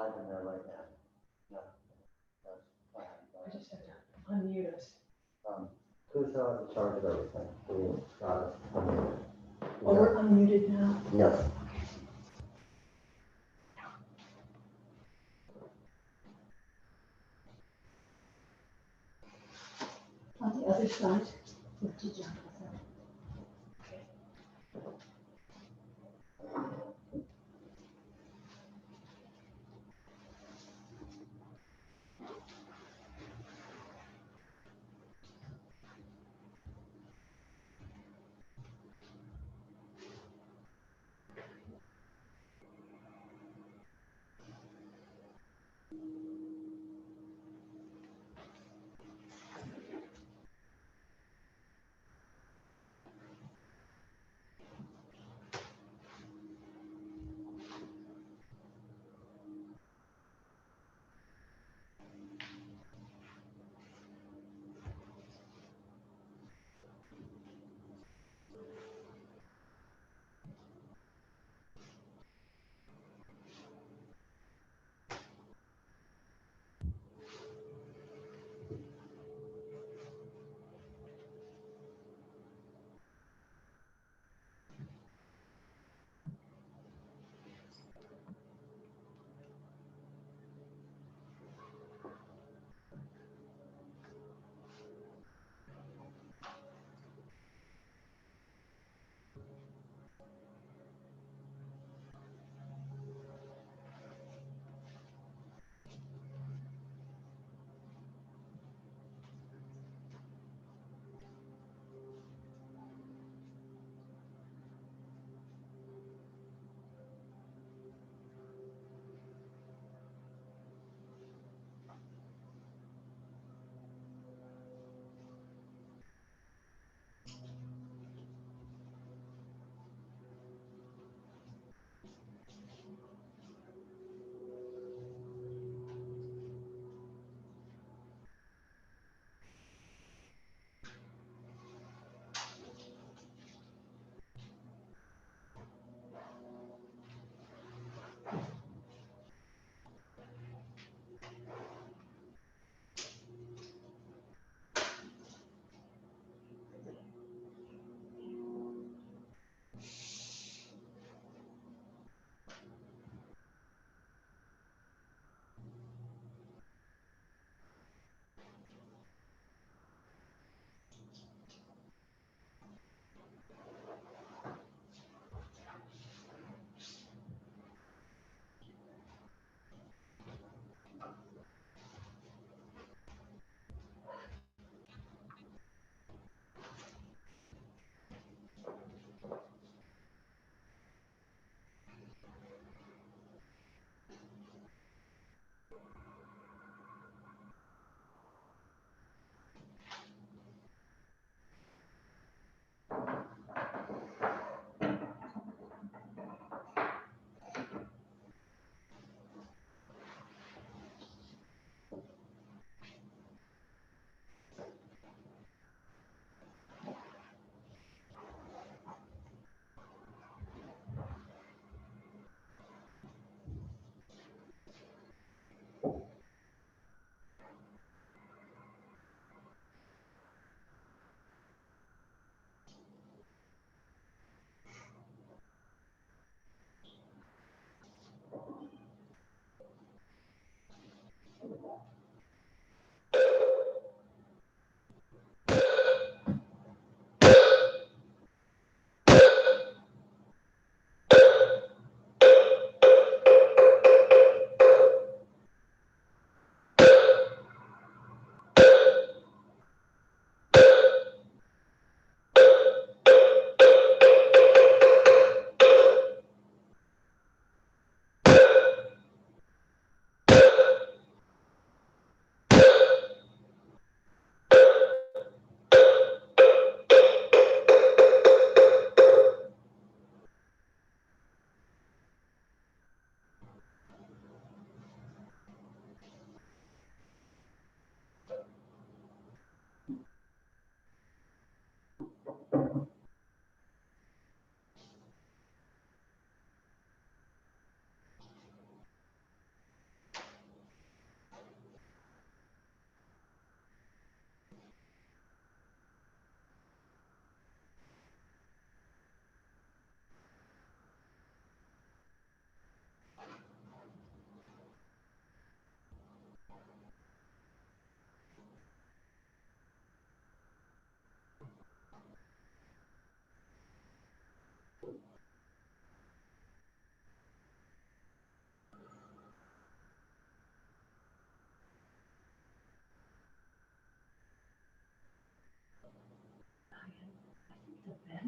live in there right now. No, that's fine. I just have to unmute us. Who's in charge of everything? Who got us unmuted? Oh, we're unmuted now. Yes. On the other side, with the jump.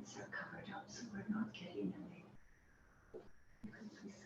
lights are covered up, so we're not getting any. You can please.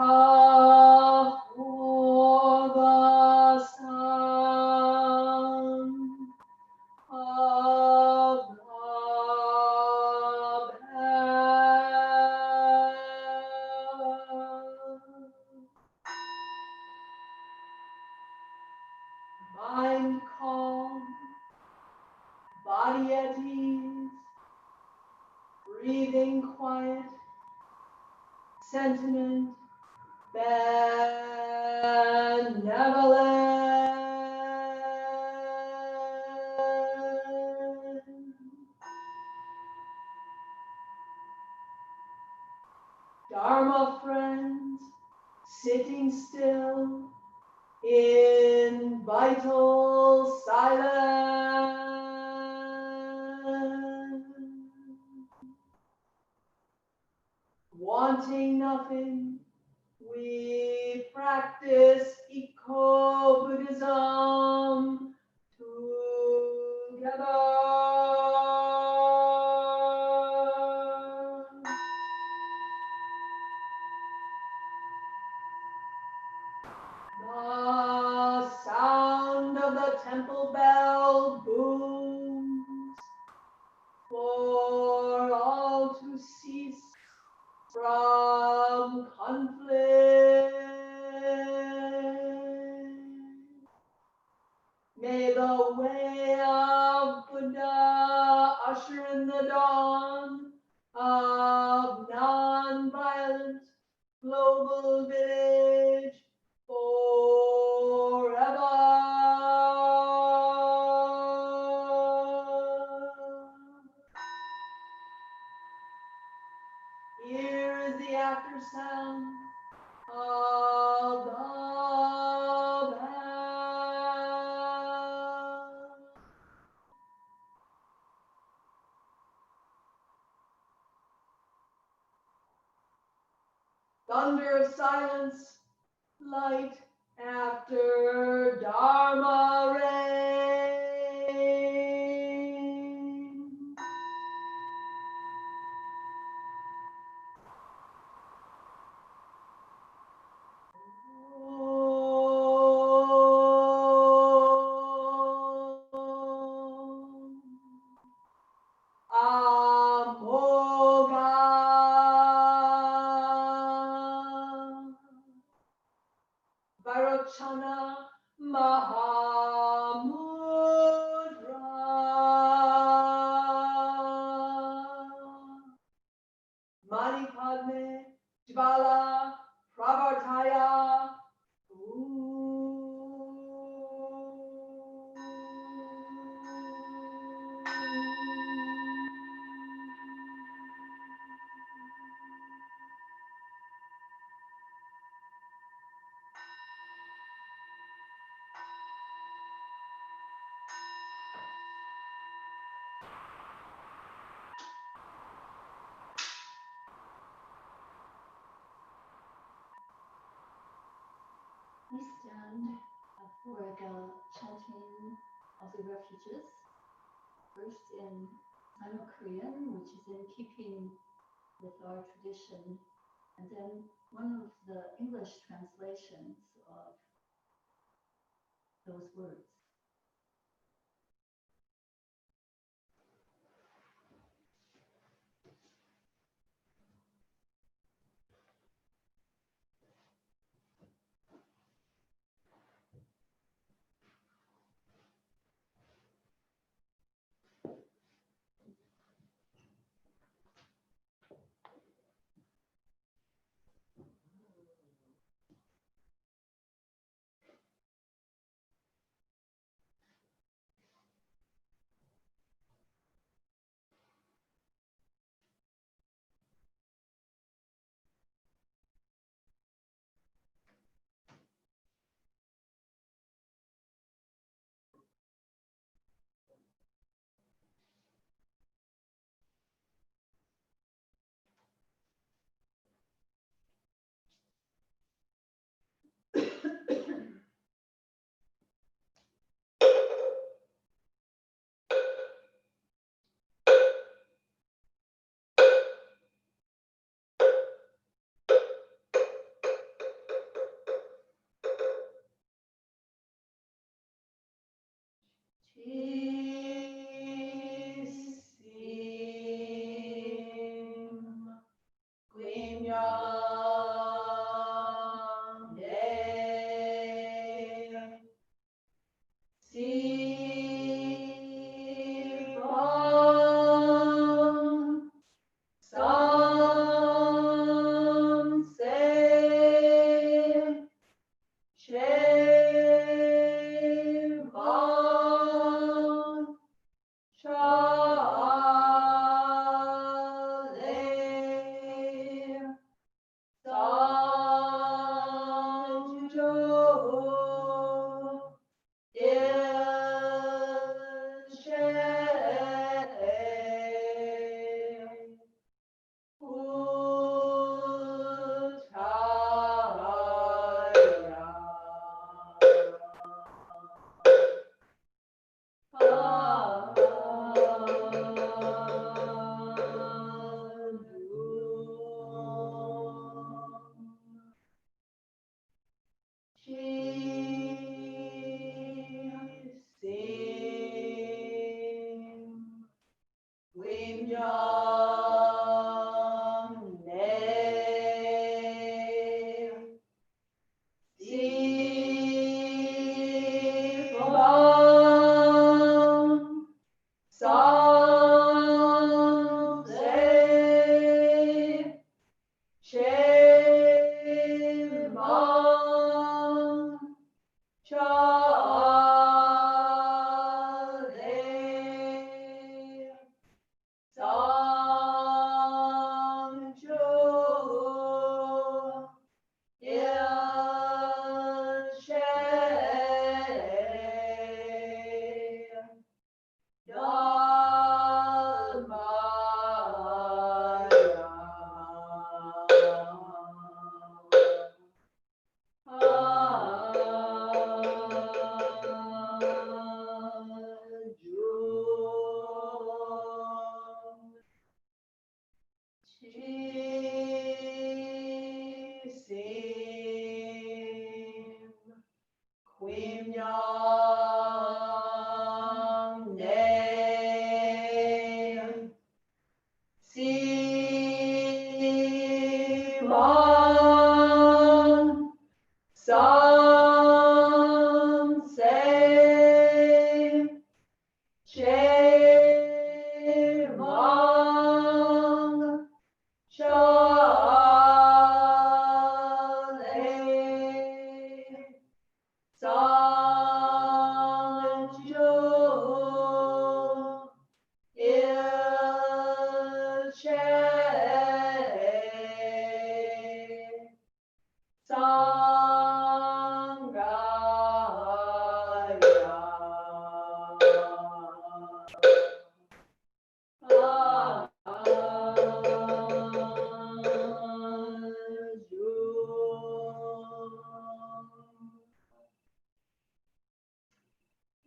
for the sound of the bell. Mind calm, body at ease, breathing quiet, sentiment benevolent. Dharma friends, sitting still in vital silence, wanting nothing, we practice eco-Buddhism together. The sound of the temple bell booms for all to cease from conflict. May the way of Buddha usher in the dawn of non-violent global village forever. Here is the after sound of the bell. Thunder of silence, light after Dharma rain. Amoga Vairocana Mahamudra Mani Padme Jvala Pravartaya. We stand for the chanting of the refuges, first in Sino-Korean, which is in keeping with our tradition, and then one of the English translations of those words.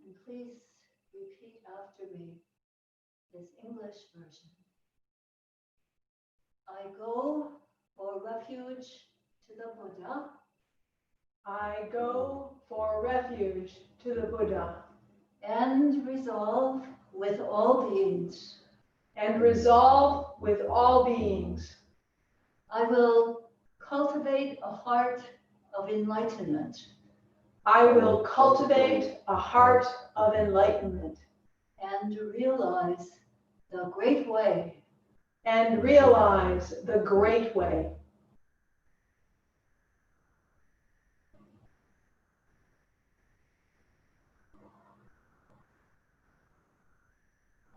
And please repeat after me this English version. I go for refuge to the Buddha. I go for refuge to the Buddha And resolve with all beings. and resolve with all beings. I will cultivate a heart of enlightenment. I will cultivate a heart of enlightenment And realize the great way. and realize the great way.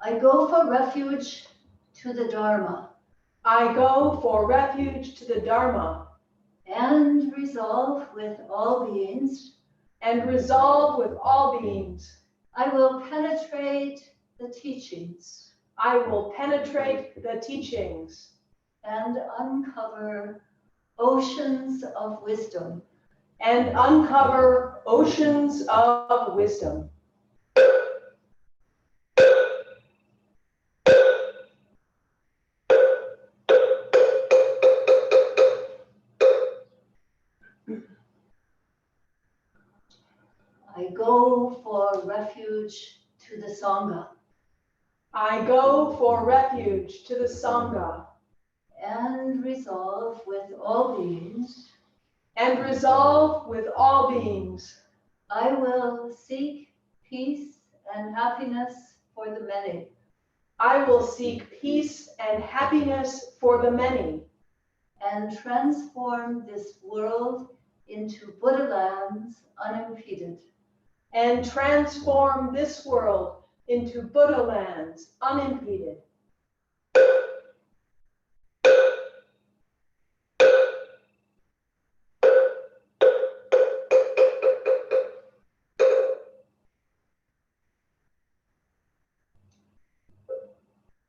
I go for refuge to the Dharma. I go for refuge to the Dharma And resolve with all beings. and resolve with all beings. I will penetrate the teachings. I will penetrate the teachings And uncover oceans of wisdom. and uncover oceans of wisdom. I go for refuge to the Sangha. I go for refuge to the Sangha And resolve with all beings. and resolve with all beings. I will seek peace and happiness for the many. I will seek peace and happiness for the many And transform this world into Buddha lands unimpeded. and transform this world into Buddha lands unimpeded.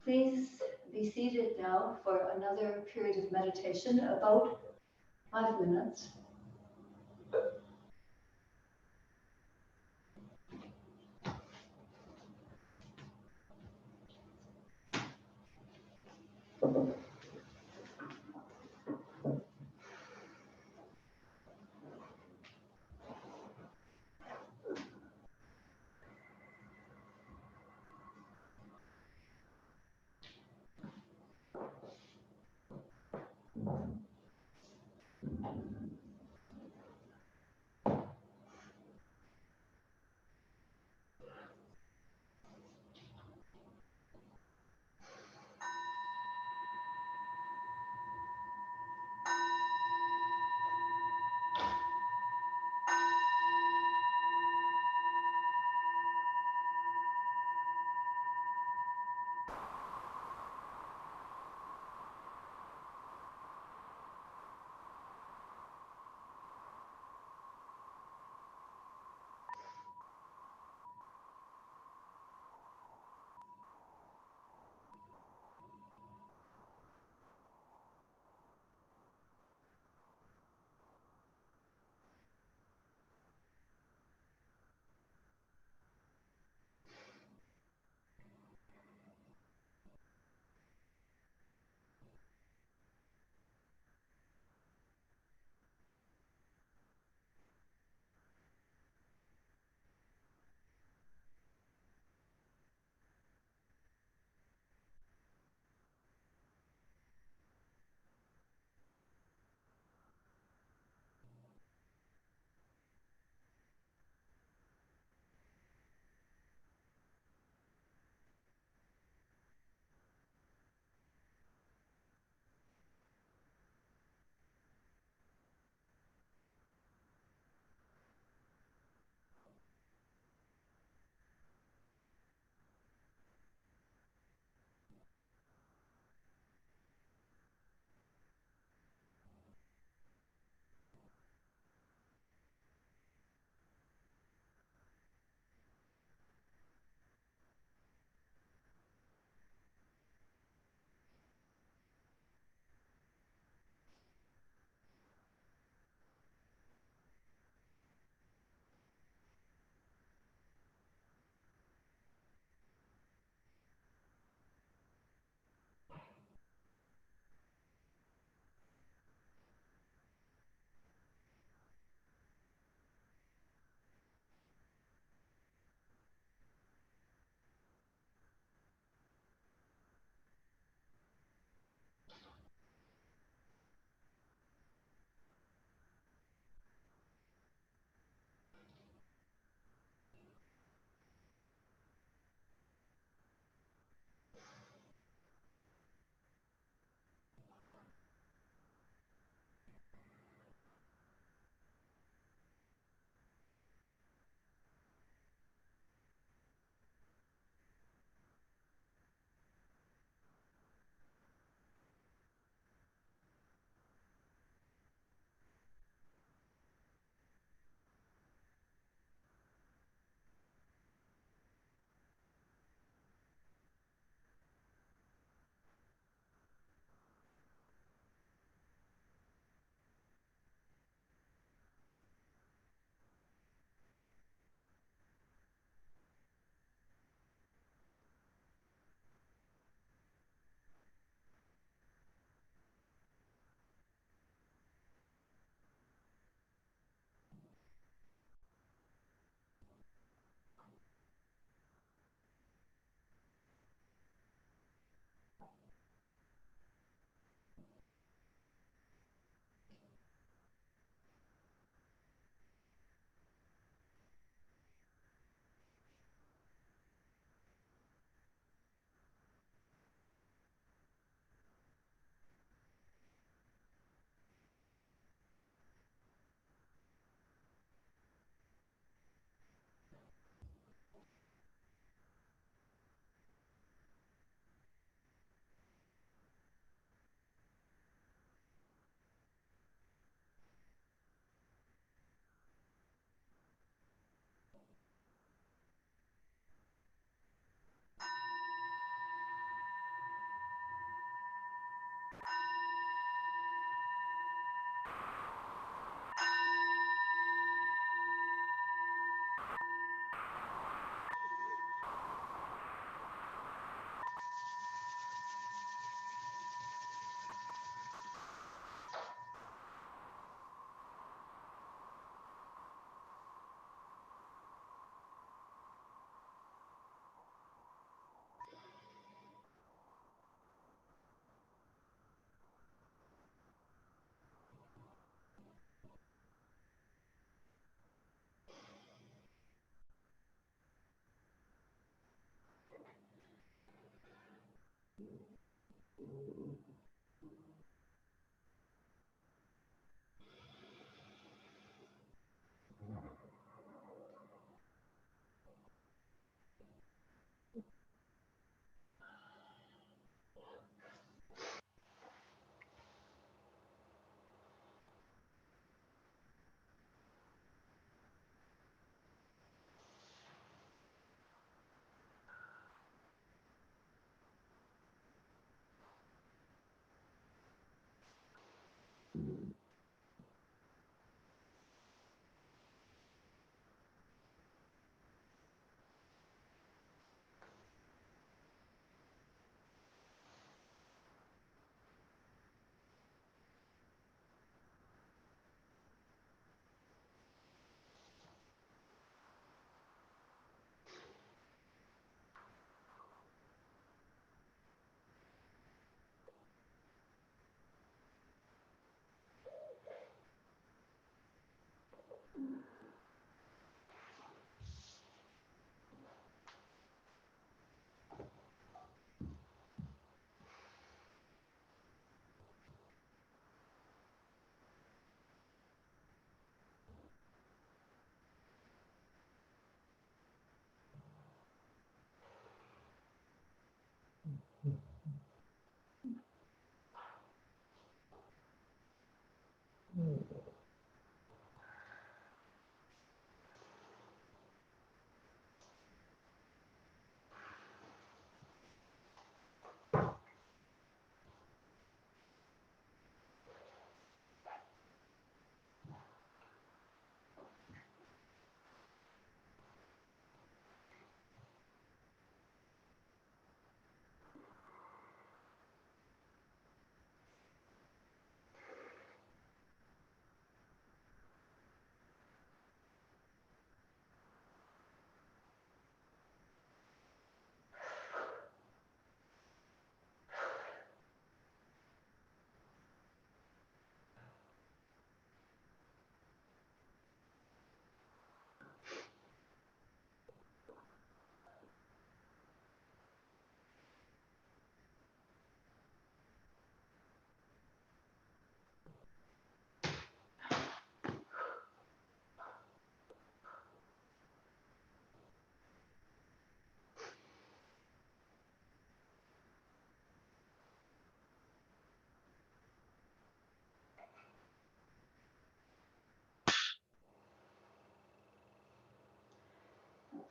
Please be seated now for another period of meditation, about 5 minutes.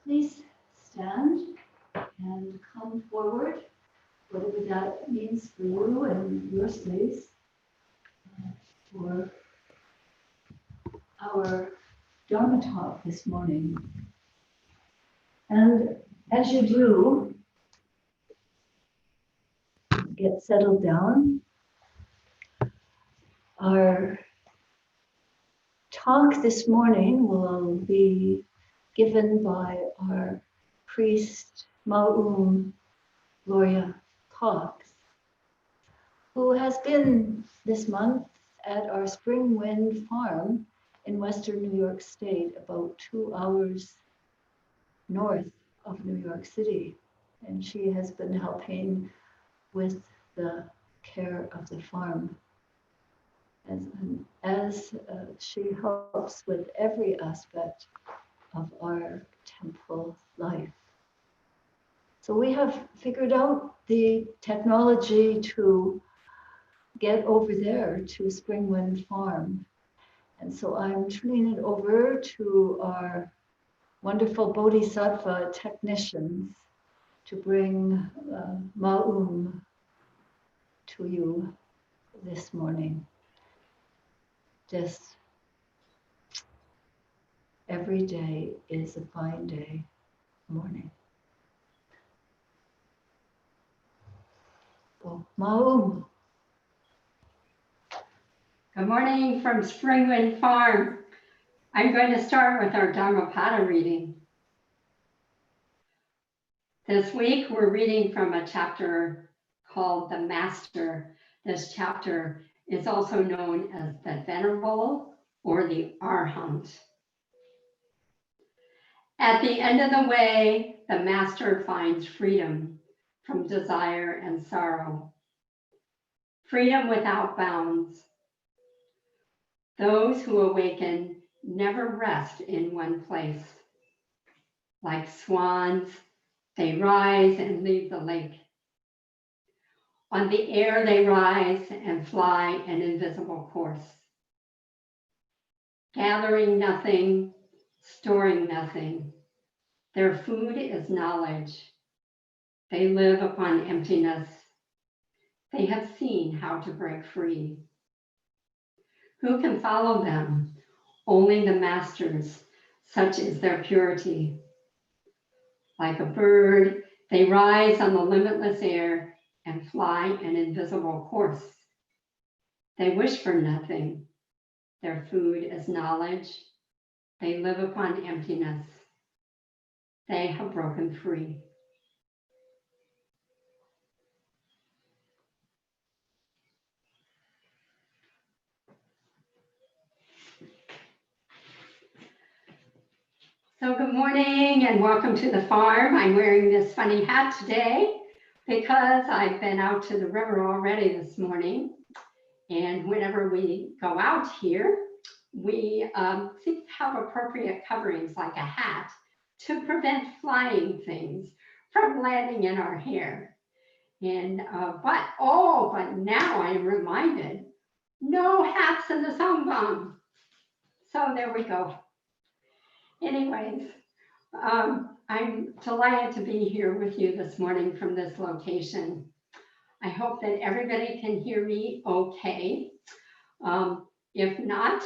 Please stand and come forward, whatever that means for you and your space, for our Dharma talk this morning. And as you do, get settled down. Our talk this morning will be given by our priest Maum Gloria Cox, who has been this month at our Spring Wind Farm in Western New York State, about 2 hours north of New York City. And she has been helping with the care of the farm. As she helps with every aspect of our temple life. So we have figured out the technology to get over there to Springwind Farm. And so I'm turning it over to our wonderful Bodhisattva technicians to bring Maum to you this morning. Just every day is a fine day morning. Oh, Maum. Good morning from Springwind Farm. I'm going to start with our Dhammapada reading. This week we're reading from a chapter called The Master. This chapter is also known as the Venerable or the Arhat. At the end of the way, the Master finds freedom from desire and sorrow. Freedom without bounds. Those who awaken never rest in one place. Like swans, they rise and leave the lake. On the air they rise and fly an invisible course. Gathering nothing, storing nothing. Their food is knowledge. They live upon emptiness. They have seen how to break free. Who can follow them? Only the masters, such is their purity. Like a bird, they rise on the limitless air and fly an invisible course. They wish for nothing. Their food is knowledge. They live upon emptiness. They have broken free. So good morning and welcome to the farm. I'm wearing this funny hat today because I've been out to the river already this morning. And whenever we go out here, we seek to have appropriate coverings like a hat to prevent flying things from landing in our hair. And but now I'm reminded, no hats in the sun bomb. So there we go. Anyways, I'm delighted to be here with you this morning from this location. I hope that everybody can hear me okay. If not,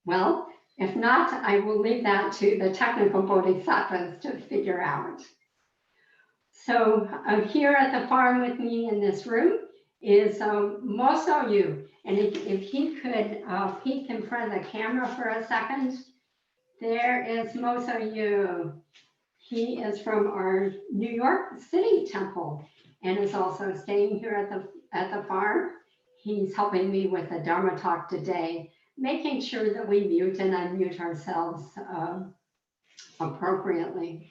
I will leave that to the technical bodhisattvas to figure out. So here at the farm with me in this room is Moso Yu. And if he could peek in front of the camera for a second. There is Moso Yu. He is from our New York City temple and is also staying here at the farm. He's helping me with the Dharma talk today, making sure that we mute and unmute ourselves appropriately.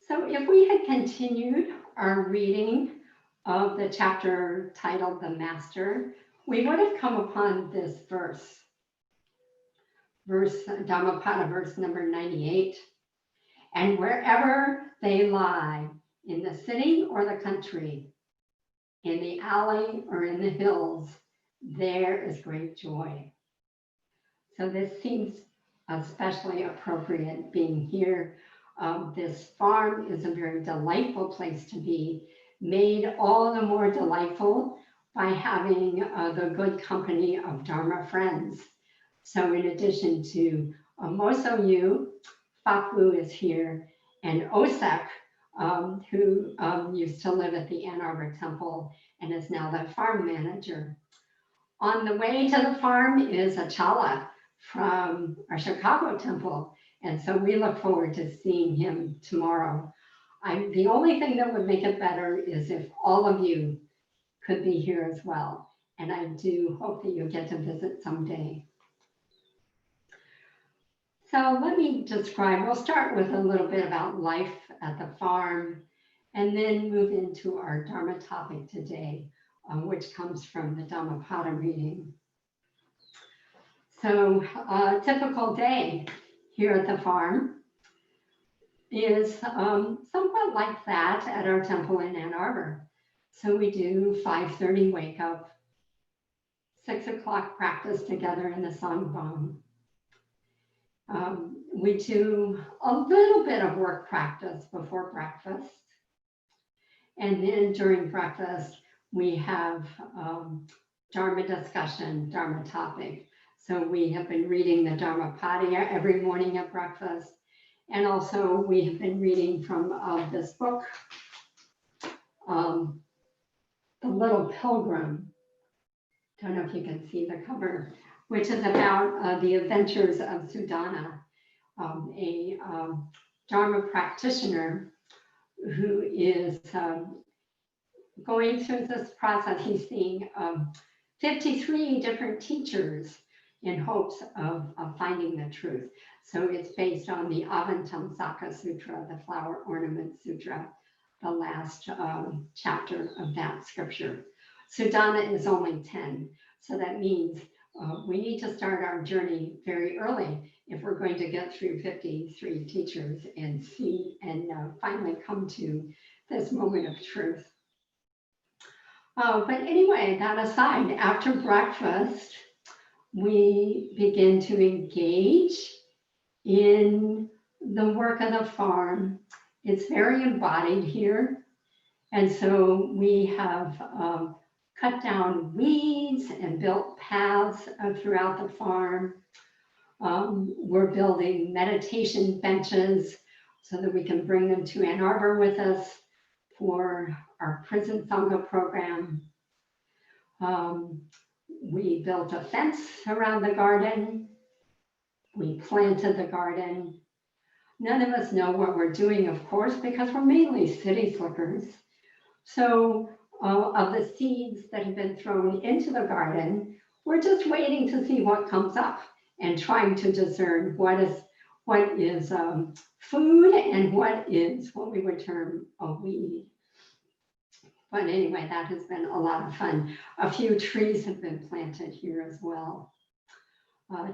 So if we had continued our reading of the chapter titled The Master, we would have come upon this verse. Dhammapada, verse number 98. And wherever they lie, in the city or the country, in the alley or in the hills, there is great joy. So this seems especially appropriate being here. This farm is a very delightful place to be, made all the more delightful by having the good company of Dharma friends. So in addition to Moso Yu, Fapu is here, and Osek, who used to live at the Ann Arbor Temple and is now the farm manager. On the way to the farm is Achala from our Chicago temple, and so we look forward to seeing him tomorrow. The only thing that would make it better is if all of you could be here as well, and I do hope that you get to visit someday. So let me describe, we'll start with a little bit about life at the farm and then move into our Dharma topic today, which comes from the Dhammapada reading. So a typical day here at the farm is somewhat like that at our temple in Ann Arbor. So we do 5:30 wake up, 6 o'clock practice together in the Sangbam. We do a little bit of work practice before breakfast. And then during breakfast, we have Dharma discussion, Dharma topic. So we have been reading the Dhammapada every morning at breakfast. And also we have been reading from this book, The Little Pilgrim. Don't know if you can see the cover, which is about the adventures of Sudana, a Dharma practitioner who is going through this process. He's seeing 53 different teachers in hopes of finding the truth. So it's based on the Avantamsaka Sutra, the Flower Ornament Sutra, the last chapter of that scripture. Sudana is only 10, so that means we need to start our journey very early if we're going to get through 53 teachers and see and finally come to this moment of truth. But anyway, that aside, after breakfast, we begin to engage in the work of the farm. It's very embodied here. And so we have cut down weeds and built paths throughout the farm. We're building meditation benches so that we can bring them to Ann Arbor with us for our prison Sangha program. We built a fence around the garden. We planted the garden. None of us know what we're doing, of course, because we're mainly city slickers. So of the seeds that have been thrown into the garden, we're just waiting to see what comes up. and trying to discern what is food and what is what we would term a weed. But anyway, that has been a lot of fun. A few trees have been planted here as well.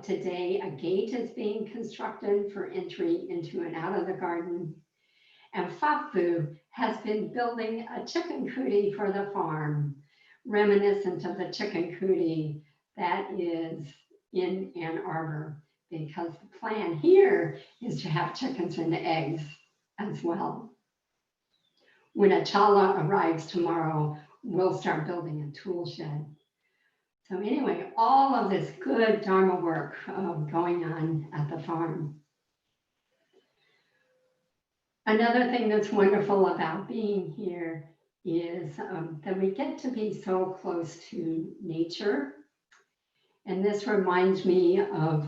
Today, a gate is being constructed for entry into and out of the garden. And Fafu has been building a chicken coopy for the farm, reminiscent of the chicken coopy that is in Ann Arbor, because the plan here is to have chickens and eggs as well. When Achala arrives tomorrow, we'll start building a tool shed. So anyway, all of this good Dharma work going on at the farm. Another thing that's wonderful about being here is that we get to be so close to nature. And this reminds me of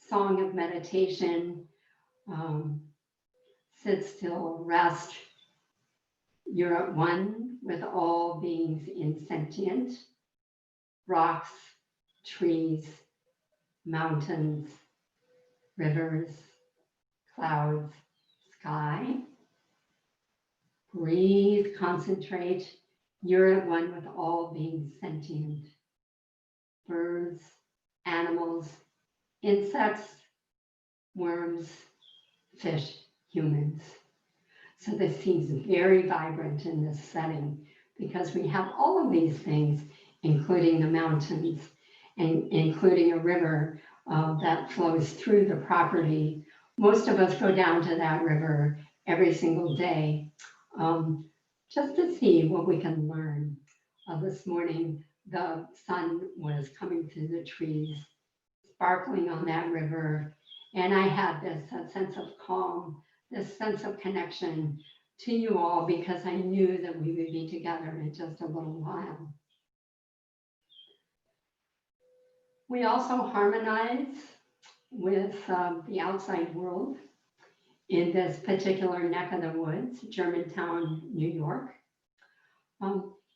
Song of Meditation, sit still, rest. You're at one with all beings insentient, rocks, trees, mountains, rivers, clouds, sky. Breathe, concentrate. You're at one with all beings sentient. Birds, animals, insects, worms, fish, humans. So this seems very vibrant in this setting because we have all of these things, including the mountains and including a river that flows through the property. Most of us go down to that river every single day just to see what we can learn. This morning, the sun was coming through the trees, sparkling on that river, and I had this sense of calm, this sense of connection to you all because I knew that we would be together in just a little while. We also harmonize with the outside world in this particular neck of the woods, Germantown, New York.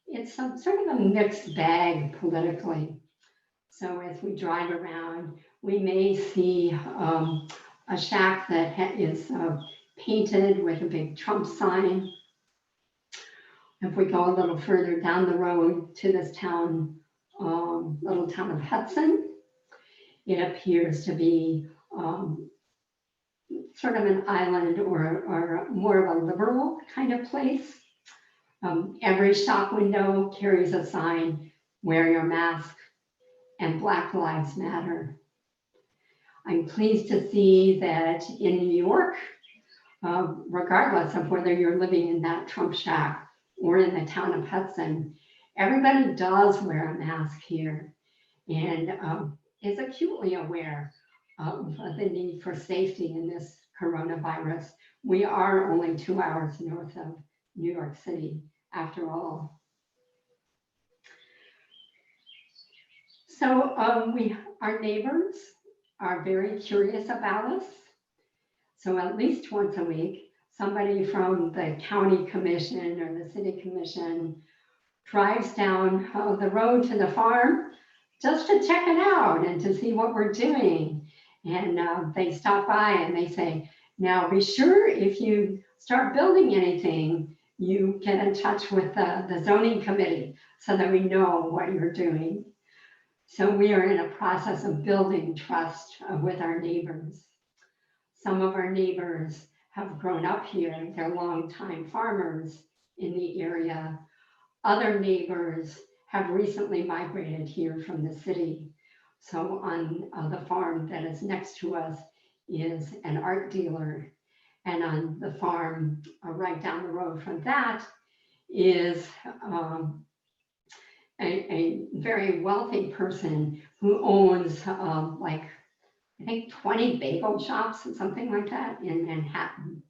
It's some sort of a mixed bag politically. So as we drive around, we may see a shack that is painted with a big Trump sign. If we go a little further down the road to this town, little town of Hudson, it appears to be sort of an island or more of a liberal kind of place. Every shop window carries a sign, wear your mask, and Black Lives Matter. I'm pleased to see that in New York, regardless of whether you're living in that Trump shack or in the town of Hudson, everybody does wear a mask here and is acutely aware of the need for safety in this coronavirus. We are only 2 hours north of New York City, after all. So our neighbors are very curious about us. So at least once a week, somebody from the county commission or the city commission drives down the road to the farm just to check it out and to see what we're doing. And they stop by and they say, now be sure if you start building anything, you get in touch with the zoning committee so that we know what you're doing. So we are in a process of building trust with our neighbors. Some of our neighbors have grown up here, they're longtime farmers in the area. Other neighbors have recently migrated here from the city. So on the farm that is next to us is an art dealer. And on the farm right down the road from that is a very wealthy person who owns like, I think 20 bagel shops or something like that in Manhattan.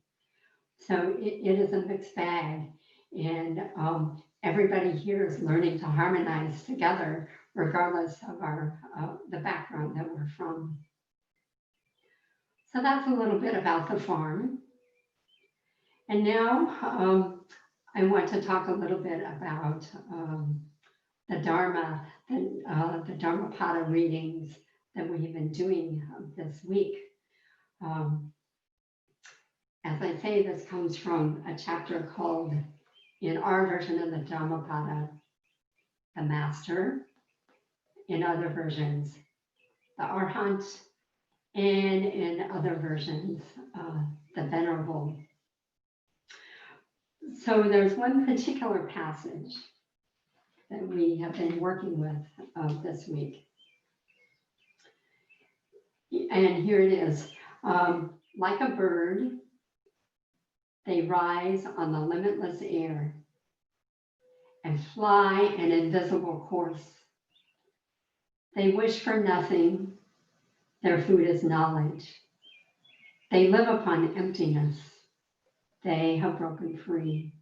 So it is a mixed bag. And everybody here is learning to harmonize together regardless of our the background that we're from. So that's a little bit about the farm. And now I want to talk a little bit about the Dharma, the Dharmapada readings that we've been doing this week. As I say, this comes from a chapter called, in our version of the Dhammapada, the Master, in other versions, the Arhat, and in other versions, the Venerable. So there's one particular passage that we have been working with this week. And here it is. Like a bird, they rise on the limitless air and fly an invisible course. They wish for nothing. Their food is knowledge. They live upon emptiness. They have broken free.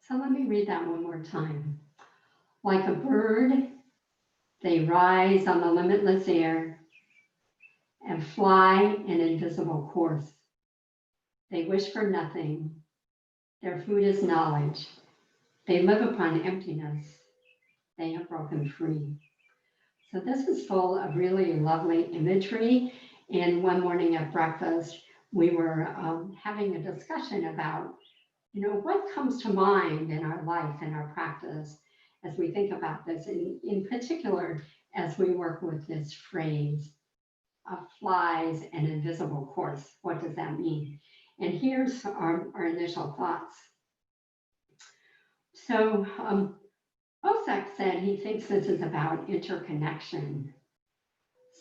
So let me read that one more time. Like a bird, they rise on the limitless air and fly an invisible course. They wish for nothing. Their food is knowledge. They live upon emptiness. They have broken free. So this is full of really lovely imagery. And one morning at breakfast, we were having a discussion about, what comes to mind in our life and our practice as we think about this, in particular, as we work with this phrase, flies an invisible course. What does that mean? And here's our initial thoughts. So Osek said he thinks this is about interconnection.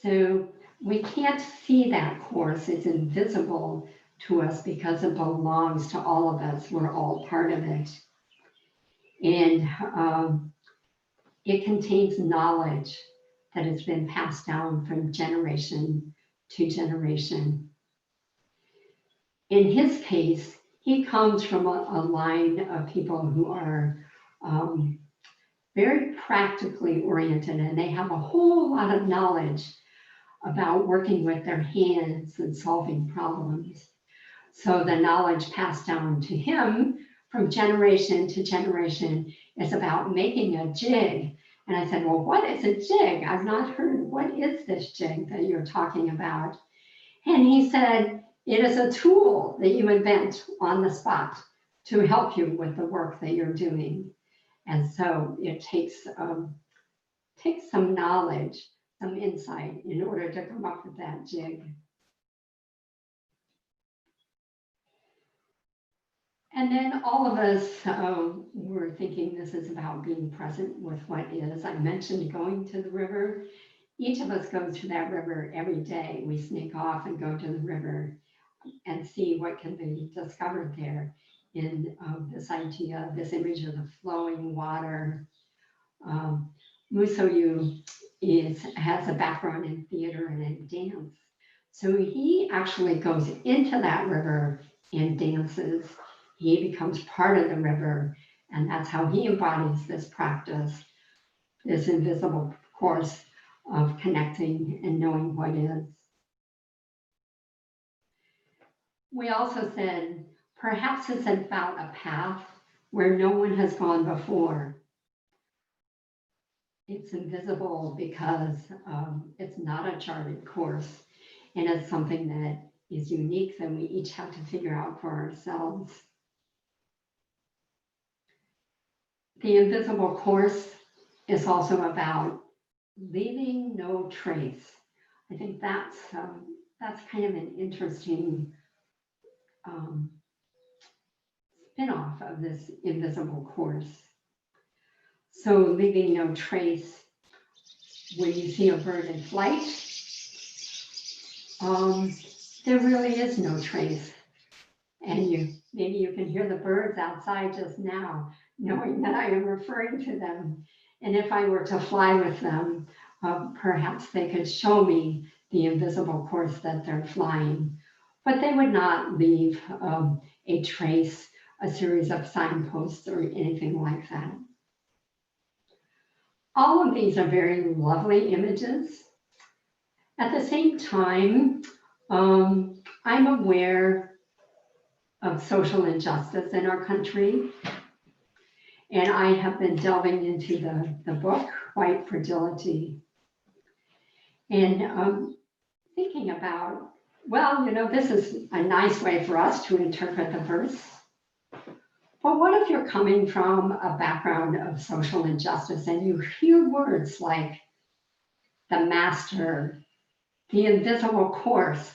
So we can't see that course. It's invisible to us because it belongs to all of us. We're all part of it. And it contains knowledge that has been passed down from generation to generation. In his case, he comes from a line of people who are very practically oriented, and they have a whole lot of knowledge about working with their hands and solving problems. So the knowledge passed down to him from generation to generation is about making a jig. And I said, well, what is a jig? I've not heard, what is this jig that you're talking about? And he said, it is a tool that you invent on the spot to help you with the work that you're doing. And so it takes some knowledge, some insight in order to come up with that jig. And then all of us were thinking this is about being present with what is. I mentioned going to the river. Each of us goes to that river every day. We sneak off and go to the river and see what can be discovered there in this idea, this image of the flowing water. Musoyu has a background in theater and in dance. So he actually goes into that river and dances. He becomes part of the river, and that's how he embodies this practice, this invisible course of connecting and knowing what is. We also said, perhaps it's about a path where no one has gone before. It's invisible because it's not a charted course, and it's something that is unique that we each have to figure out for ourselves. The invisible course is also about leaving no trace. I think that's kind of an interesting spin-off of this invisible course. So leaving no trace, when you see a bird in flight, there really is no trace. And maybe you can hear the birds outside just now, knowing that I am referring to them. And if I were to fly with them, perhaps they could show me the invisible course that they're flying, but they would not leave a trace, a series of signposts or anything like that. All of these are very lovely images. At the same time, I'm aware of social injustice in our country. And I have been delving into the book, White Fragility. And thinking about, well, this is a nice way for us to interpret the verse. But what if you're coming from a background of social injustice and you hear words like the master, the invisible course,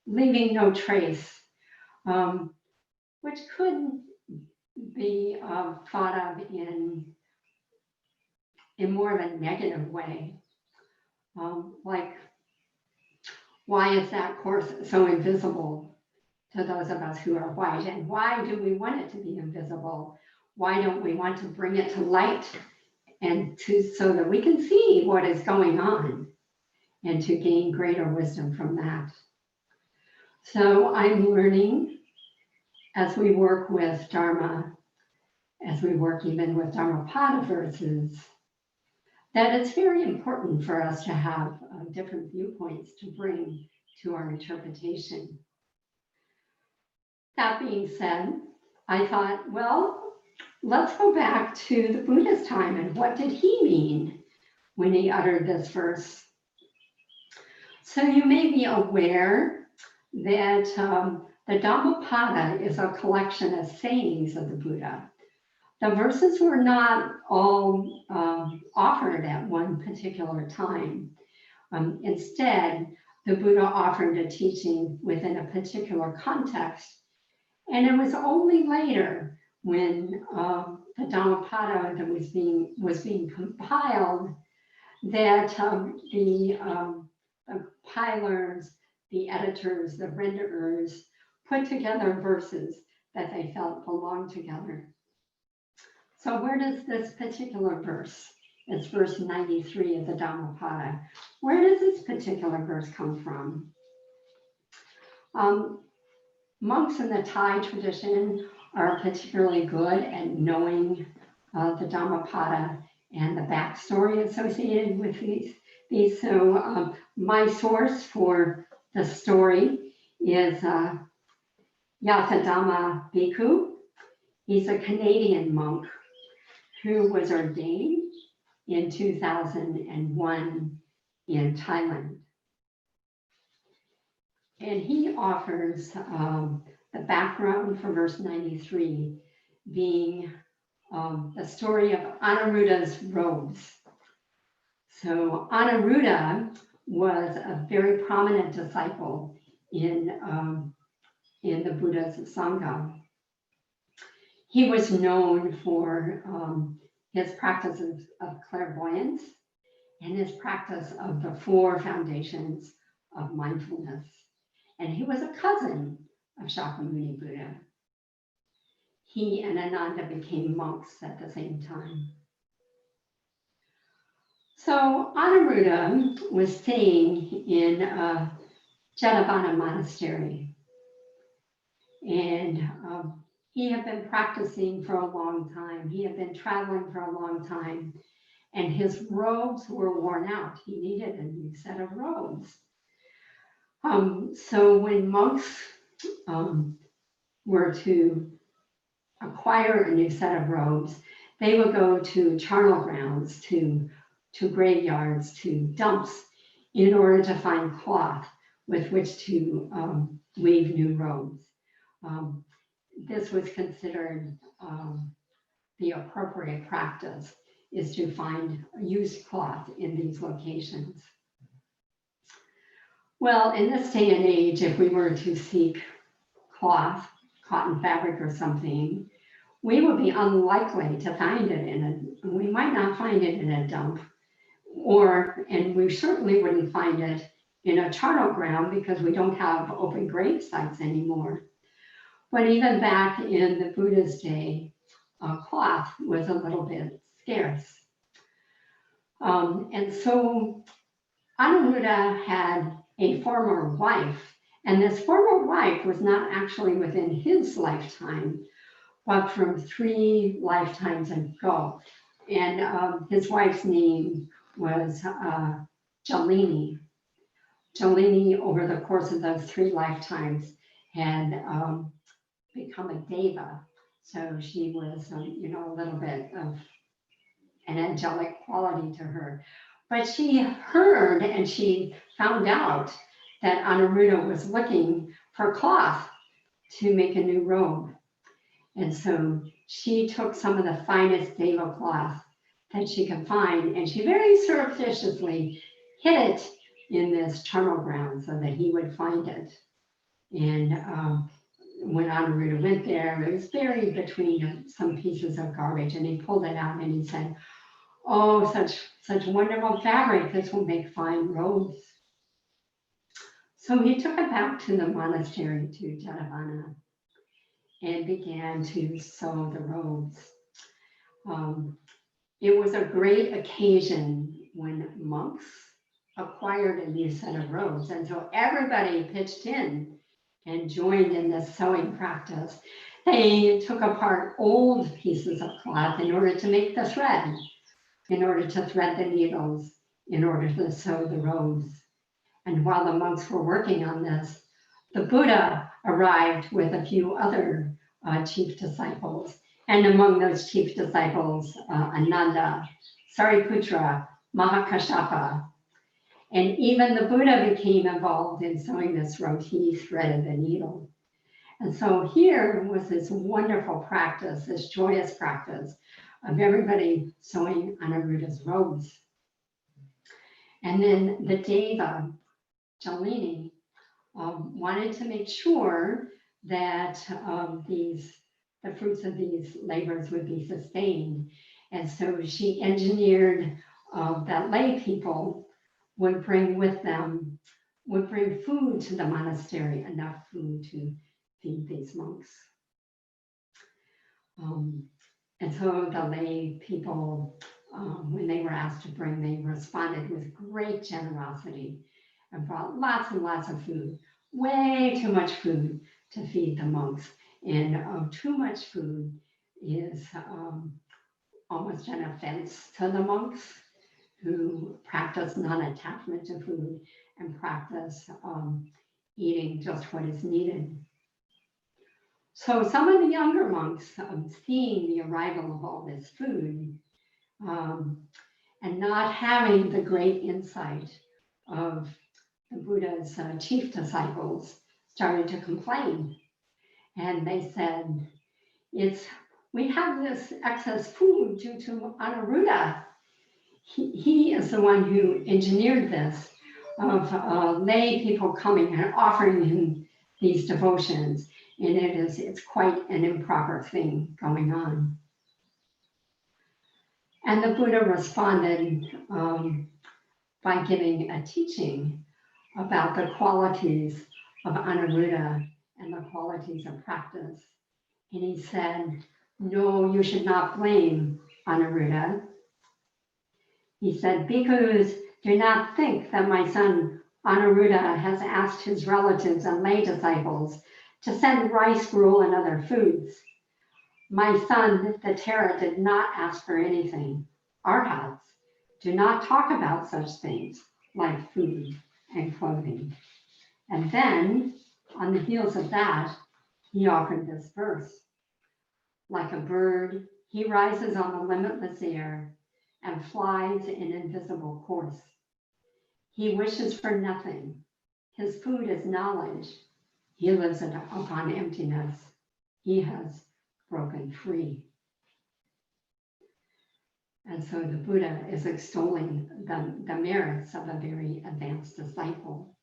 leaving no trace, which could be thought of in more of a negative way. Like, why is that course so invisible to those of us who are white? And why do we want it to be invisible? Why don't we want to bring it to light and so that we can see what is going on and to gain greater wisdom from that? So I'm learning as we work with Dharma, as we work even with Dhammapada verses, that it's very important for us to have different viewpoints to bring to our interpretation. That being said, I thought, well, let's go back to the Buddha's time and what did he mean when he uttered this verse? So you may be aware that the Dhammapada is a collection of sayings of the Buddha. The verses were not all offered at one particular time. Instead, the Buddha offered a teaching within a particular context. And it was only later when the Dhammapada that was being compiled that the compilers, the editors, the renderers put together verses that they felt belonged together. So where does this particular verse, it's verse 93 of the Dhammapada, where does this particular verse come from? Monks in the Thai tradition are particularly good at knowing the Dhammapada and the backstory associated with these. So my source for the story is Yatadhamma Bhikkhu. He's a Canadian monk who was ordained in 2001 in Thailand. And he offers the background for verse 93 being the story of Anuruddha's robes. So Anuruddha was a very prominent disciple in the Buddha's Sangha. He was known for his practices of clairvoyance and his practice of the 4 foundations of mindfulness. And he was a cousin of Shakyamuni Buddha. He and Ananda became monks at the same time. So Anuruddha was staying in Jetavana Monastery. And he had been practicing for a long time. He had been traveling for a long time. And his robes were worn out. He needed a new set of robes. So when monks were to acquire a new set of robes, they would go to charnel grounds, to graveyards, to dumps, in order to find cloth with which to weave new robes. This was considered the appropriate practice, is to find used cloth in these locations. Well, in this day and age, if we were to seek cloth, cotton fabric or something, we would be unlikely to find it we might not find it in a dump, and we certainly wouldn't find it in a charnel ground because we don't have open grave sites anymore. But even back in the Buddha's day, cloth was a little bit scarce. And so Anuruddha had a former wife, and this former wife was not actually within his lifetime, but from 3 lifetimes ago. And his wife's name was Jalini. Jalini, over the course of those 3 lifetimes, had become a deva. So she was, a little bit of an angelic quality to her. But she heard and she found out that Anuruddha was looking for cloth to make a new robe. And so she took some of the finest deva cloth that she could find, and she very surreptitiously hid it in this charnel ground so that he would find it. And when Anuruddha went there, it was buried between some pieces of garbage, and he pulled it out and he said, "Oh, such wonderful fabric, this will make fine robes." So he took it back to the monastery, to Jadavana, and began to sew the robes. It was a great occasion when monks acquired a new set of robes, and so everybody pitched in and joined in this sewing practice. They took apart old pieces of cloth in order to make the thread, in order to thread the needles, in order to sew the robes. And while the monks were working on this, the Buddha arrived with a few other chief disciples. And among those chief disciples, Ananda, Sariputra, Mahakashapa. And even the Buddha became involved in sewing this robe. He threaded the needle. And so here was this wonderful practice, this joyous practice of everybody sewing Anuruddha's robes. And then the Deva, Jalini, wanted to make sure that the fruits of these labors would be sustained. And so she engineered that lay people would bring with them, would bring food to the monastery, enough food to feed these monks. And so the lay people, when they were asked to bring, they responded with great generosity and brought lots and lots of food, way too much food to feed the monks. And too much food is almost an offense to the monks who practice non-attachment to food and practice eating just what is needed. So some of the younger monks, seeing the arrival of all this food and not having the great insight of the Buddha's chief disciples, started to complain. And they said, we have this excess food due to Anuruddha. He is the one who engineered this, of lay people coming and offering him these devotions. And it's quite an improper thing going on. And the Buddha responded by giving a teaching about the qualities of Anuruddha and the qualities of practice. And he said, no, you should not blame Anuruddha. He said, bhikkhus, do not think that my son Anuruddha has asked his relatives and lay disciples to send rice, gruel, and other foods. My son, the Tara, did not ask for anything. Arhats do not talk about such things like food and clothing. And then, on the heels of that, he offered this verse. Like a bird, he rises on the limitless air and flies in invisible course. He wishes for nothing. His food is knowledge. He lives upon emptiness. He has broken free. And so the Buddha is extolling the merits of a very advanced disciple.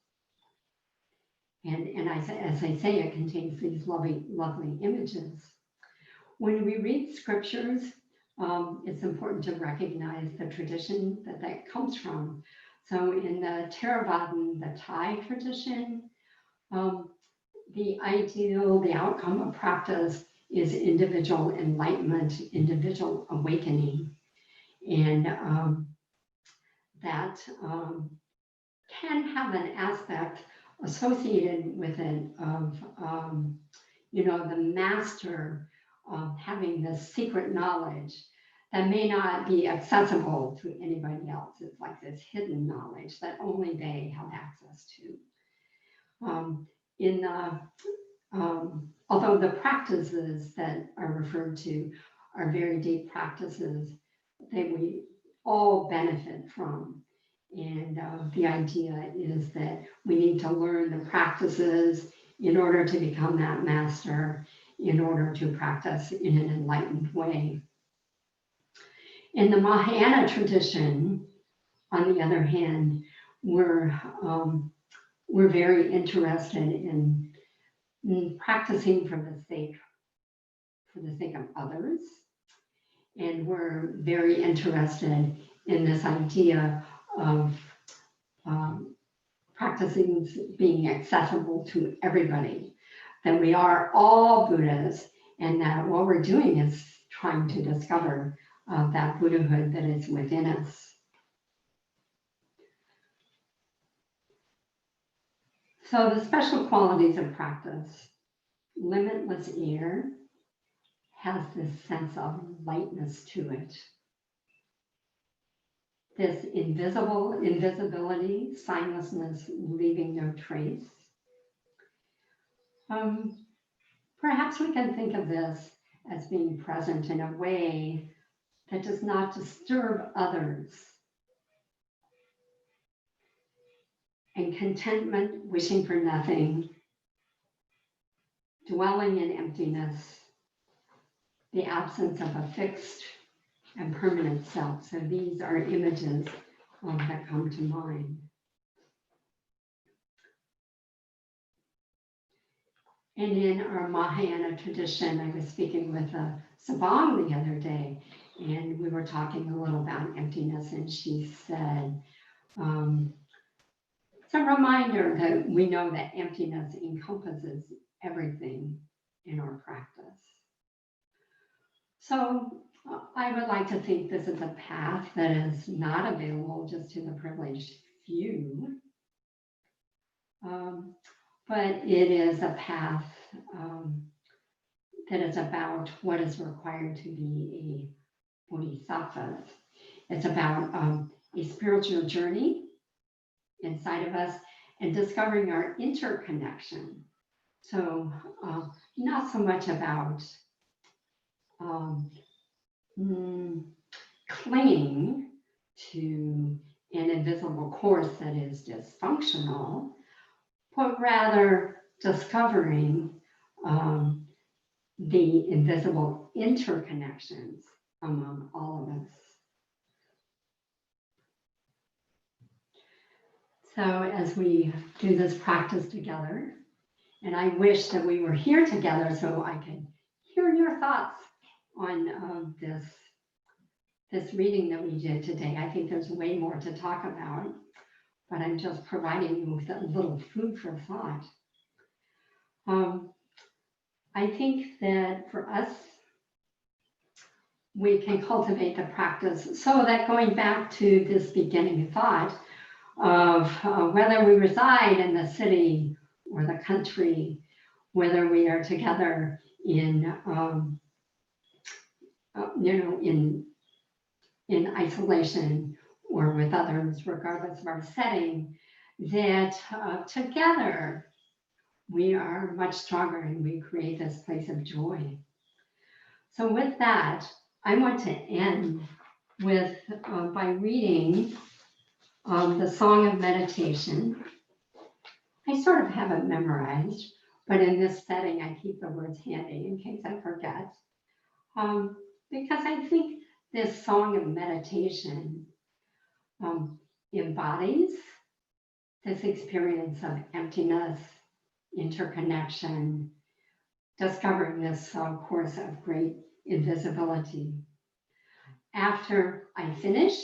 And as I say, it contains these lovely, lovely images. When we read scriptures, it's important to recognize the tradition that comes from. So in the Theravadan, the Thai tradition, the ideal, the outcome of practice is individual enlightenment, individual awakening. And that can have an aspect associated with it of, the master having this secret knowledge that may not be accessible to anybody else. It's like this hidden knowledge that only they have access to. Although the practices that are referred to are very deep practices that we all benefit from. And the idea is that we need to learn the practices in order to become that master, in order to practice in an enlightened way. In the Mahayana tradition, on the other hand, we're very interested in practicing for the sake of others. And we're very interested in this idea of practicing being accessible to everybody, that we are all Buddhas, and that what we're doing is trying to discover that Buddhahood that is within us. So the special qualities of practice: limitless ear has this sense of lightness to it. This invisibility, signlessness, leaving no trace. Perhaps we can think of this as being present in a way that does not disturb others. And contentment, wishing for nothing, dwelling in emptiness, the absence of a fixed and permanent self. So these are images that come to mind. And in our Mahayana tradition, I was speaking with a Sabang the other day, and we were talking a little about emptiness, and she said, it's a reminder that we know that emptiness encompasses everything in our practice. So I would like to think this is a path that is not available just to the privileged few, but it is a path that is about what is required to be a bodhisattva. It's about a spiritual journey inside of us and discovering our interconnection. So not so much about clinging to an invisible course that is dysfunctional, but rather discovering the invisible interconnections among all of us. So as we do this practice together, and I wish that we were here together so I could hear your thoughts on this reading that we did today. I think there's way more to talk about, but I'm just providing you with a little food for thought. I think that for us, we can cultivate the practice so that, going back to this beginning thought of whether we reside in the city or the country, whether we are together in isolation or with others, regardless of our setting, that together we are much stronger and we create this place of joy. So with that, I want to end with by reading the Song of Meditation. I sort of have it memorized, but in this setting, I keep the words handy in case I forget. Because I think this Song of Meditation embodies this experience of emptiness, interconnection, discovering this course of great invisibility. After I finish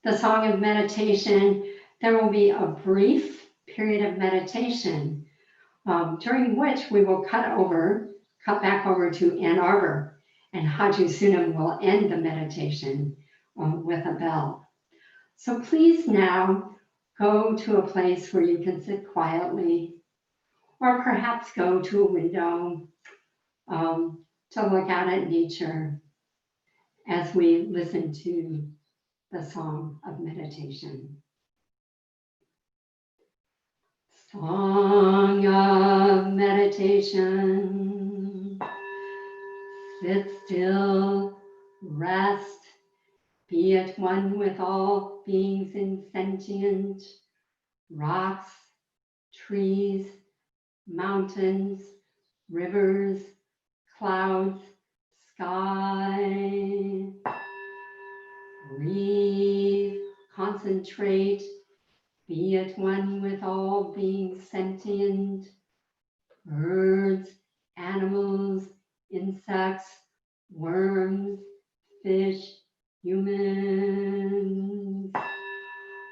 the Song of Meditation, there will be a brief period of meditation during which we will cut back over to Ann Arbor, and Haji Sunam will end the meditation with a bell. So please now go to a place where you can sit quietly, or perhaps go to a window to look out at nature as we listen to the Song of Meditation. Song of Meditation. Sit still, rest, Be at one with all beings insentient, rocks, trees, mountains, rivers, clouds, sky. Breathe, concentrate, be at one with all beings sentient, birds, animals, insects, worms, fish, humans.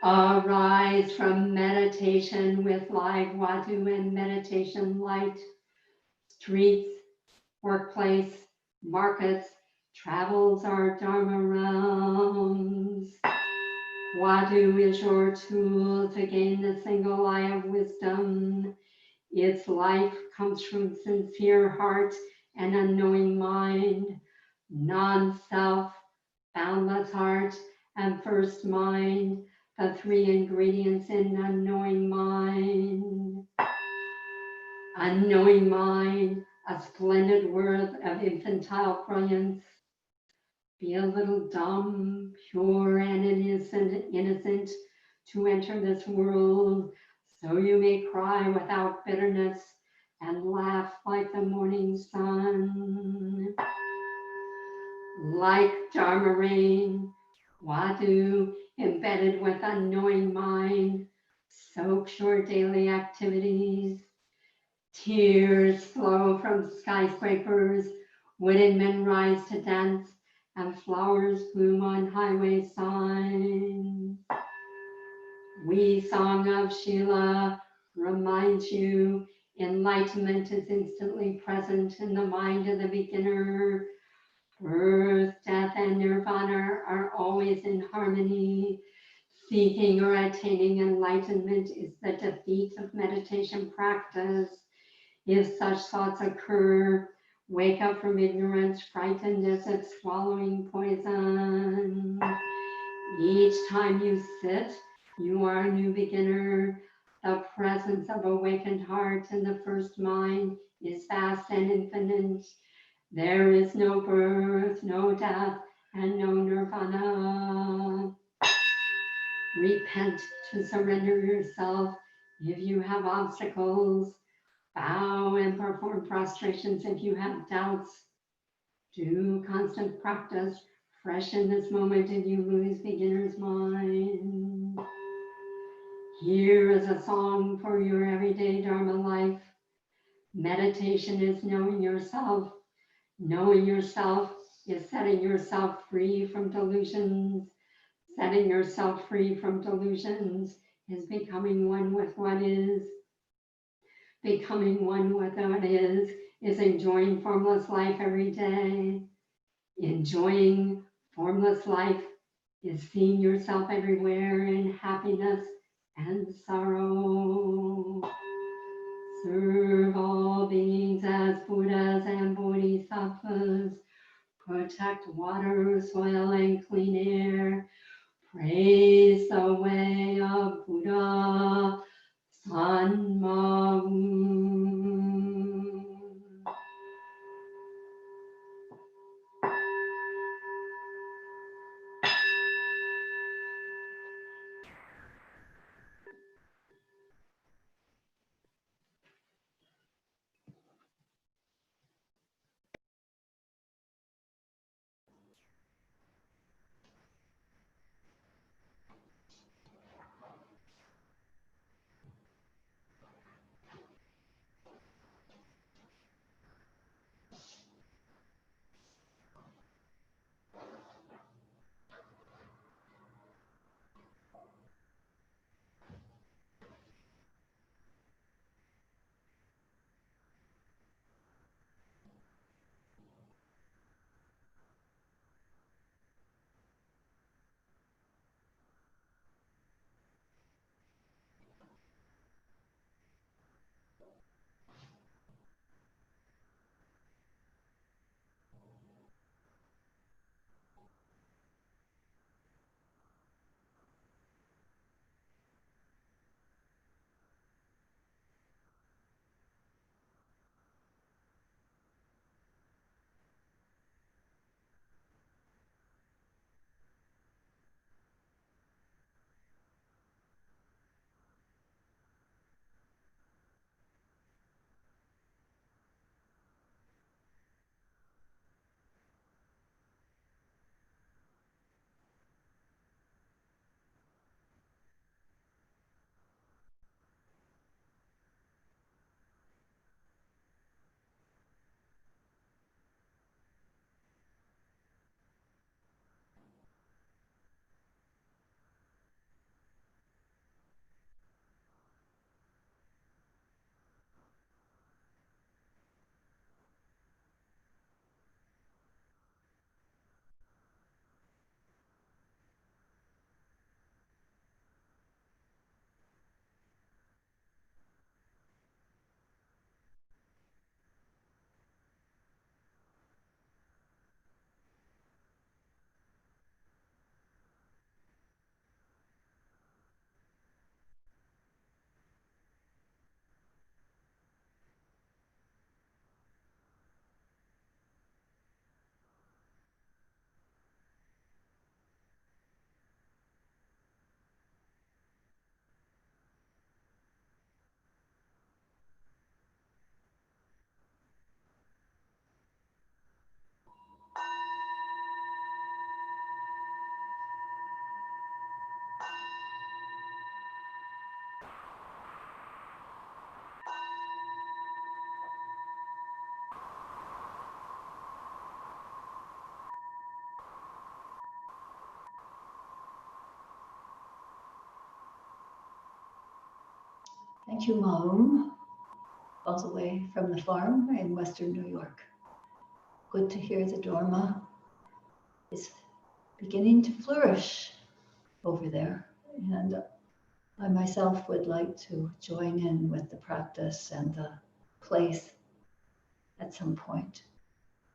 Arise from meditation with live Wadu and meditation light. Streets, workplace, markets, travels our Dharma realms. Wadu is your tool to gain the single eye of wisdom. Its life comes from sincere heart and unknowing mind, non-self, boundless heart, and first mind, the three ingredients in unknowing mind. Unknowing mind, a splendid world of infantile brilliance. Be a little dumb, pure, and innocent to enter this world, so you may cry without bitterness and laugh like the morning sun. Like Dharma rain, Wadu, embedded with unknowing mind, soaks your daily activities. Tears flow from skyscrapers, wooden men rise to dance, and flowers bloom on highway signs. We Song of Shila reminds you enlightenment is instantly present in the mind of the beginner. Birth, death, and nirvana are always in harmony. Seeking or attaining enlightenment is the defeat of meditation practice. If such thoughts occur, wake up from ignorance, frightened as if swallowing poison. Each time you sit, you are a new beginner. The presence of awakened heart in the first mind is vast and infinite. There is no birth, no death, and no nirvana. Repent to surrender yourself if you have obstacles. Bow and perform prostrations if you have doubts. Do constant practice, fresh in this moment if you lose beginner's mind. Here is a song for your everyday Dharma life. Meditation is knowing yourself. Knowing yourself is setting yourself free from delusions. Setting yourself free from delusions is becoming one with what is. Becoming one with what is enjoying formless life every day. Enjoying formless life is seeing yourself everywhere in happiness and sorrow. Serve all beings as Buddhas and Bodhisattvas. Protect water, soil, and clean air. Praise the way of Buddha. Sanmahu. Thank you, Maum, all the way from the farm in Western New York. Good to hear the Dharma is beginning to flourish over there. And I myself would like to join in with the practice and the place at some point.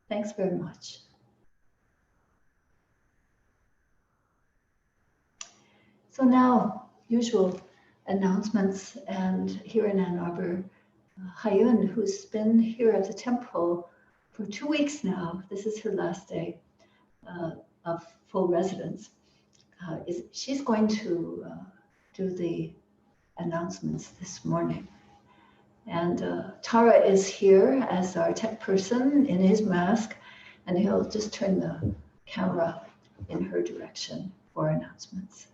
Thanks very much. So now, usual announcements, and here in Ann Arbor, Hayun, who's been here at the temple for 2 weeks now, this is her last day of full residence, she's going to do the announcements this morning. And Tara is here as our tech person in his mask, and he'll just turn the camera in her direction for announcements.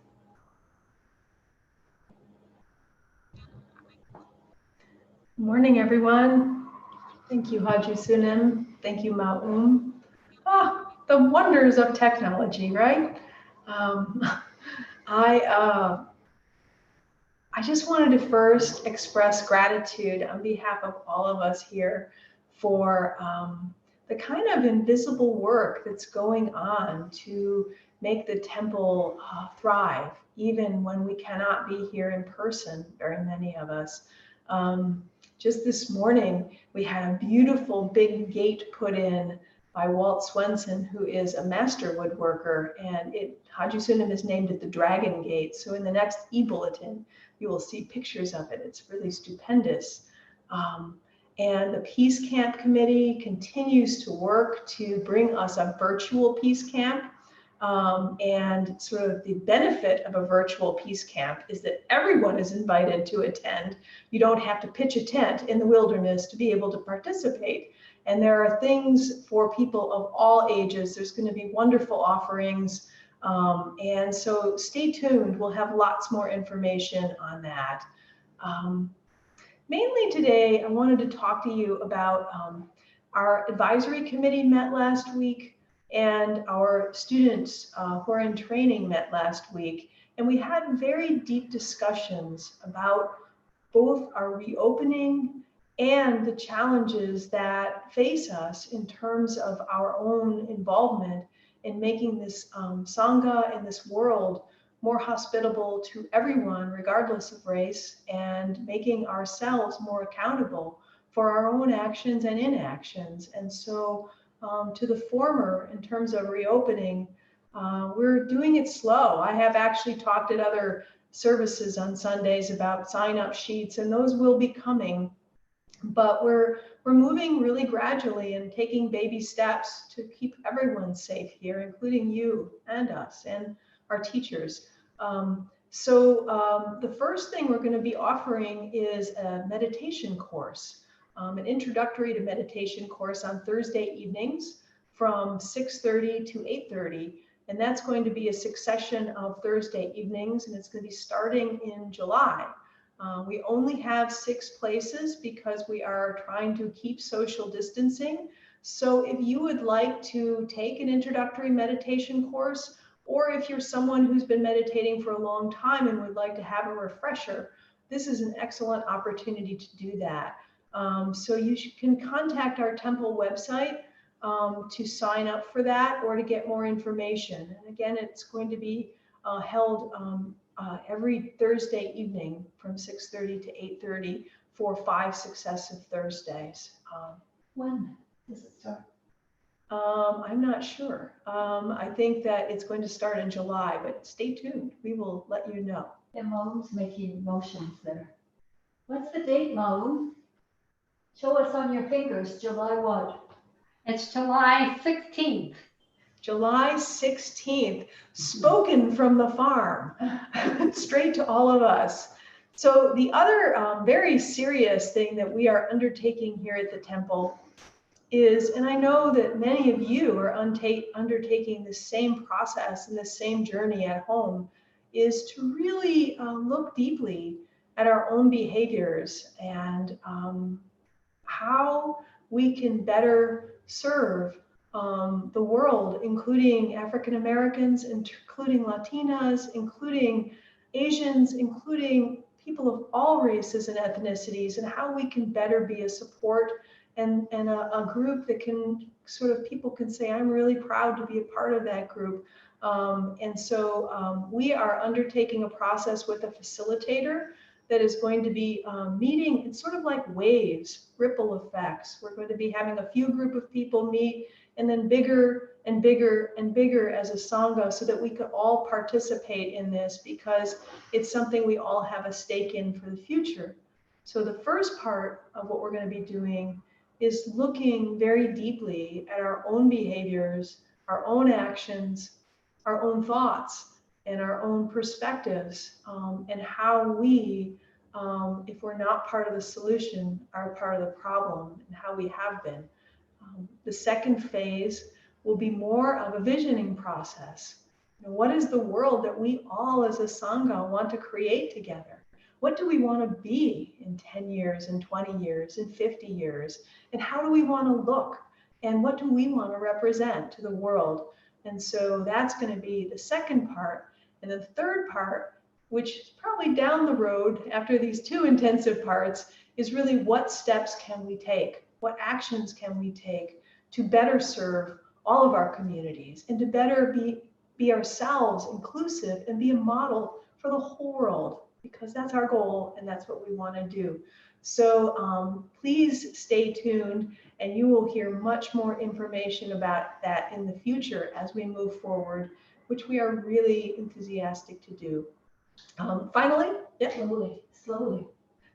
Morning, everyone. Thank you, Haji Sunim. Thank you, Maum. The wonders of technology, right? I just wanted to first express gratitude on behalf of all of us here for the kind of invisible work that's going on to make the temple thrive, even when we cannot be here in person, very many of us. Just this morning, we had a beautiful big gate put in by Walt Swenson, who is a master woodworker, and Haji Sunim has named it the Dragon Gate. So in the next e-bulletin, you will see pictures of it. It's really stupendous. And the Peace Camp Committee continues to work to bring us a virtual peace camp. And sort of the benefit of a virtual peace camp is that everyone is invited to attend. You don't have to pitch a tent in the wilderness to be able to participate. And there are things for people of all ages. There's going to be wonderful offerings. And so stay tuned. We'll have lots more information on that. Mainly today, I wanted to talk to you about our advisory committee met last week, and our students who are in training met last week. And we had very deep discussions about both our reopening and the challenges that face us in terms of our own involvement in making this Sangha and this world more hospitable to everyone, regardless of race, and making ourselves more accountable for our own actions and inactions. And so to the former, in terms of reopening, we're doing it slow. I have actually talked at other services on Sundays about sign-up sheets, and those will be coming. But we're moving really gradually and taking baby steps to keep everyone safe here, including you and us and our teachers. So the first thing we're going to be offering is a meditation course, an introductory to meditation course on Thursday evenings from 6:30 to 8:30. And that's going to be a succession of Thursday evenings, and it's going to be starting in July. We only have 6 places because we are trying to keep social distancing. So if you would like to take an introductory meditation course, or if you're someone who's been meditating for a long time and would like to have a refresher, this is an excellent opportunity to do that. So you can contact our temple website to sign up for that or to get more information. And again, it's going to be held every Thursday evening from 6:30 to 8:30 for 5 successive Thursdays. When does it start? I'm not sure. I think that it's going to start in July, but stay tuned. We will let you know. And Maum's making motions there. What's the date, Maum? Show us on your fingers. July what? It's July 16th. July 16th, spoken from the farm, straight to all of us. So the other very serious thing that we are undertaking here at the temple is, and I know that many of you are undertaking the same process and the same journey at home, is to really look deeply at our own behaviors and how we can better serve the world, including African Americans, including Latinas, including Asians, including people of all races and ethnicities, and how we can better be a support and a group that can sort of, people can say, I'm really proud to be a part of that group. And so we are undertaking a process with a facilitator that is going to be meeting. It's sort of like waves, ripple effects. We're going to be having a few group of people meet, and then bigger and bigger and bigger as a Sangha, so that we could all participate in this, because it's something we all have a stake in for the future. So the first part of what we're going to be doing is looking very deeply at our own behaviors, our own actions, our own thoughts, and our own perspectives, and how we, if we're not part of the solution, are part of the problem, and how we have been. The second phase will be more of a visioning process. You know, what is the world that we all as a Sangha want to create together? What do we want to be in 10 years, in 20 years, in 50 years? And how do we want to look? And what do we want to represent to the world? And so that's going to be the second part. And the third part, which is probably down the road after these two intensive parts, is really what steps can we take? What actions can we take to better serve all of our communities, and to better be ourselves inclusive and be a model for the whole world, because that's our goal and that's what we want to do. So please stay tuned, and you will hear much more information about that in the future as we move forward, which we are really enthusiastic to do. Finally, yeah.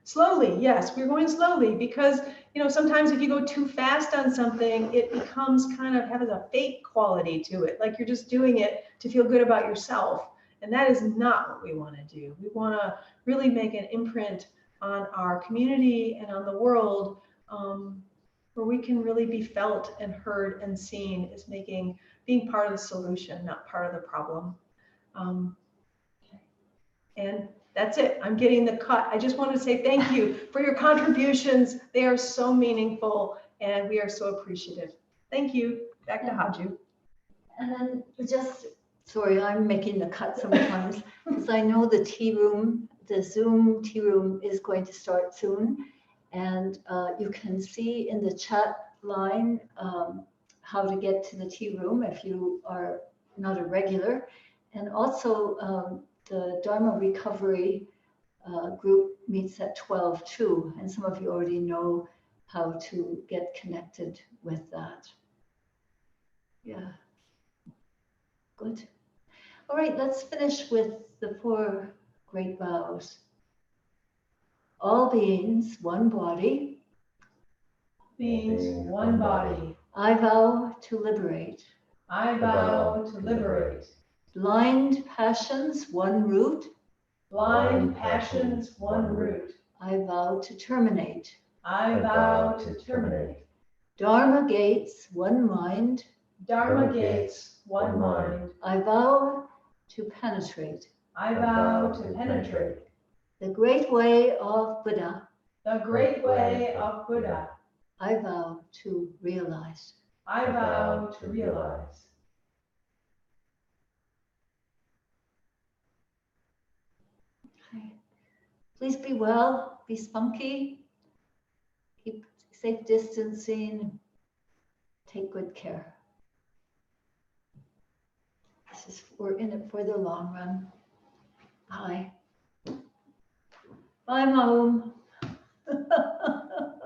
Slowly, yes, we're going slowly, because sometimes if you go too fast on something, it becomes kind of has a fake quality to it, like you're just doing it to feel good about yourself, and that is not what we want to do. We want to really make an imprint on our community and on the world, where we can really be felt and heard and seen as being part of the solution, not part of the problem. And that's it. I'm getting the cut. I just want to say thank you for your contributions. They are so meaningful, and we are so appreciative. Thank you. Back to Haju. And then sorry, I'm making the cut sometimes, because I know the tea room, the Zoom tea room is going to start soon. And you can see in the chat line how to get to the tea room if you are not a regular. And also the Dharma Recovery group meets at 12 too. And some of you already know how to get connected with that. Yeah, good. All right, let's finish with the 4 great vows. All beings, one body. Beings, one body. I vow to liberate. I vow to liberate. Blind passions, one root. Blind passions, one root. I vow to terminate. I vow to terminate. Dharma gates, one mind. Dharma gates, one mind. I vow to penetrate. I vow to penetrate. The great way of Buddha. The great way of Buddha. I vow to realize. I vow to realize. Okay. Please be well, be spunky, keep safe distancing, take good care. We're in it for the long run. Bye. Bye, Mom.